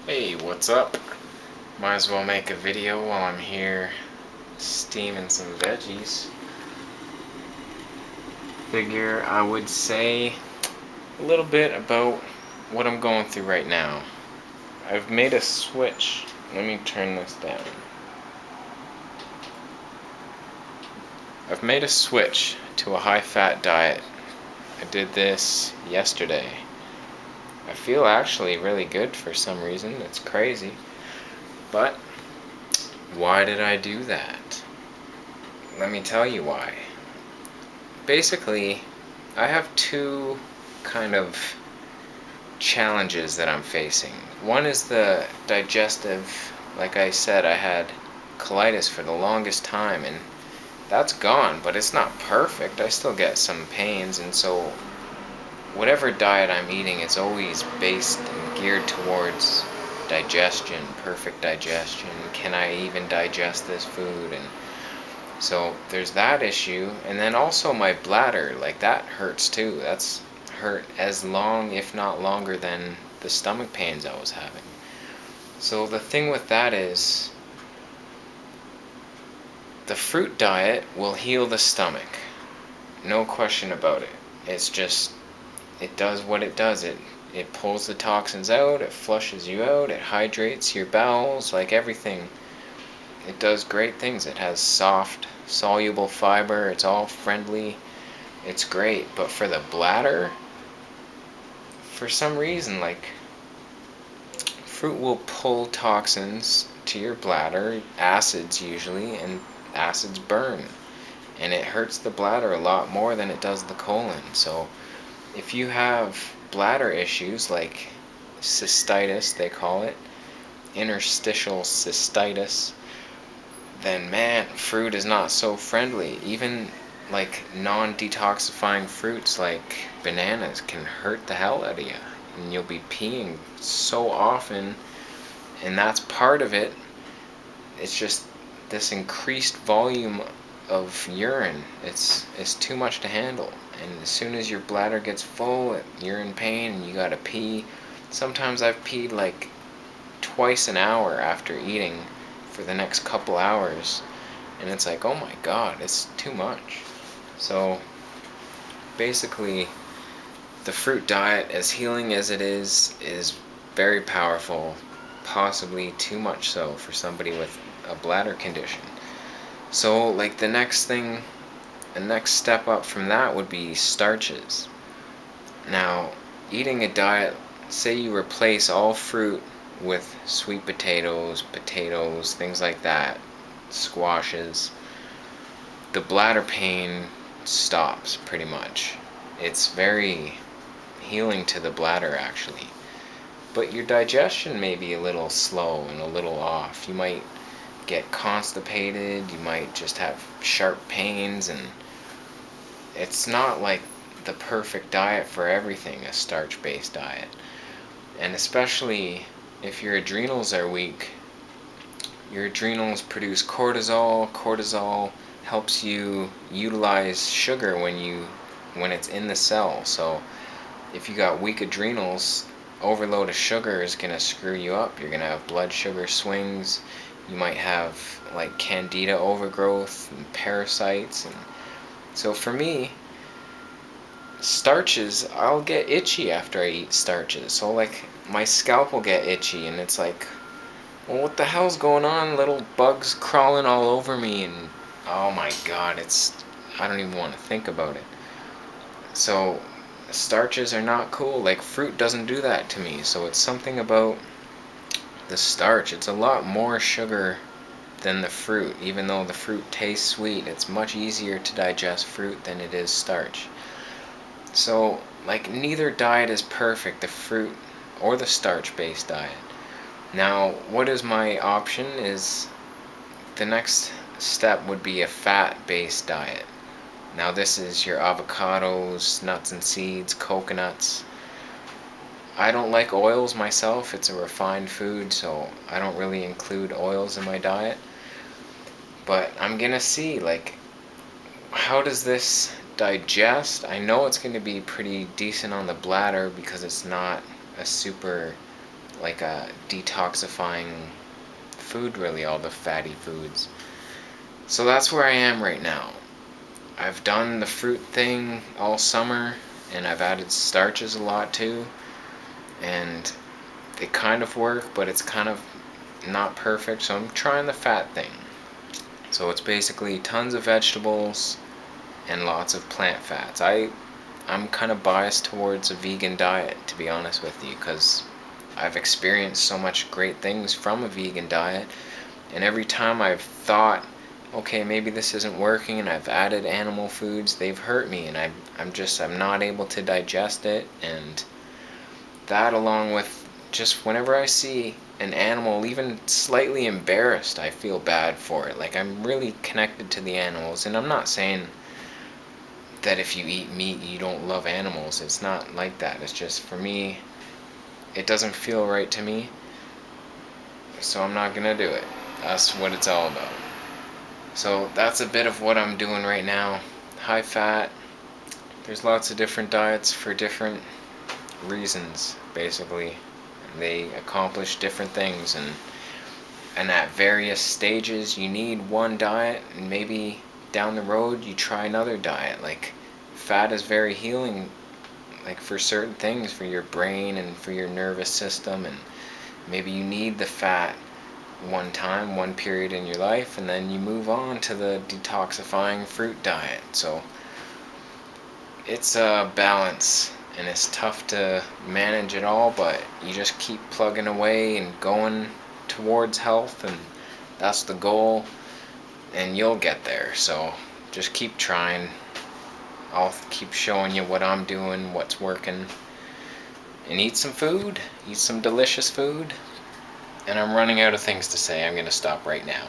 Hey, what's up? Might as well make a video while I'm here steaming some veggies. Figure I would say a little bit about what I'm going through right now. I've made a switch. Let me turn this down. I've made a switch to a high-fat diet. I did this yesterday. I feel actually really good for some reason. It's crazy. But why did I do that? Let me tell you why. Basically, I have two kind of challenges that I'm facing. One is the digestive. Like I said, I had colitis for the longest time, and that's gone, but it's not perfect. I still get some pains, and so whatever diet I'm eating, it's always based and geared towards digestion, perfect digestion. Can I even digest this food? And so there's that issue, and then also my bladder, like that hurts too. That's hurt as long, if not longer, than the stomach pains I was having. So the thing with that is the fruit diet will heal the stomach. No question about it. It's just, it does what it does. It pulls the toxins out, it flushes you out, it hydrates your bowels, like everything. It does great things. It has soft, soluble fiber. It's all friendly. It's great. But for the bladder, for some reason, like, fruit will pull toxins to your bladder, acids usually, and acids burn. And it hurts the bladder a lot more than it does the colon. So if you have bladder issues like cystitis, they call it, interstitial cystitis, then man, fruit is not so friendly. Even like non-detoxifying fruits like bananas can hurt the hell out of you. And you'll be peeing so often, and that's part of it. It's just this increased volume of urine. It's too much to handle. And as soon as your bladder gets full, you're in pain and you gotta pee. Sometimes I've peed like twice an hour after eating for the next couple hours, and it's like, oh my god, it's too much. So basically, the fruit diet, as healing as it is very powerful, possibly too much so for somebody with a bladder condition. So like the next step up from that would be starches. Now, eating a diet, say you replace all fruit with sweet potatoes, things like that, squashes, the bladder pain stops pretty much. It's very healing to the bladder actually. But your digestion may be a little slow and a little off. You might get constipated, you might just have sharp pains, and it's not like the perfect diet for everything, a starch-based diet. And especially if your adrenals are weak, your adrenals produce cortisol. Cortisol helps you utilize sugar when it's in the cell. So if you got weak adrenals, overload of sugar is going to screw you up. You're going to have blood sugar swings. You might have like candida overgrowth and parasites. And so for me, starches, I'll get itchy after I eat starches. So like my scalp will get itchy, and it's like, well, what the hell's going on? Little bugs crawling all over me, and oh my god, I don't even want to think about it. So starches are not cool. Like fruit doesn't do that to me. So it's something about the starch. It's a lot more sugar than the fruit. Even though the fruit tastes sweet, it's much easier to digest fruit than it is starch. So like neither diet is perfect, the fruit or the starch-based diet. Now, what is my option is the next step would be a fat-based diet. Now this is your avocados, nuts and seeds, coconuts. I don't like oils myself. It's a refined food, so I don't really include oils in my diet. But I'm gonna see, like, how does this digest? I know it's going to be pretty decent on the bladder because it's not a super like a detoxifying food, really, all the fatty foods. So that's where I am right now. I've done the fruit thing all summer, and I've added starches a lot too, and they kind of work, but it's kind of not perfect, so I'm trying the fat thing. So it's basically tons of vegetables and lots of plant fats. I'm kind of biased towards a vegan diet, to be honest with you, because I've experienced so much great things from a vegan diet, and every time I've thought, okay, maybe this isn't working, and I've added animal foods, they've hurt me, and I'm not able to digest it. And that, along with just whenever I see an animal even slightly embarrassed, I feel bad for it. Like, I'm really connected to the animals, and I'm not saying that if you eat meat you don't love animals. It's not like that. It's just, for me, it doesn't feel right to me, so I'm not gonna do it. That's what it's all about. So that's a bit of what I'm doing right now. High fat. There's lots of different diets for different reasons, basically. They accomplish different things, and at various stages you need one diet, and maybe down the road you try another diet. Like, fat is very healing, like for certain things, for your brain and for your nervous system, and maybe you need the fat one time, one period in your life, and then you move on to the detoxifying fruit diet. So it's a balance, and it's tough to manage it all, but you just keep plugging away and going towards health, and that's the goal, and you'll get there. So just keep trying. I'll keep showing you what I'm doing, what's working, and eat some food, eat some delicious food. And I'm running out of things to say. I'm going to stop right now.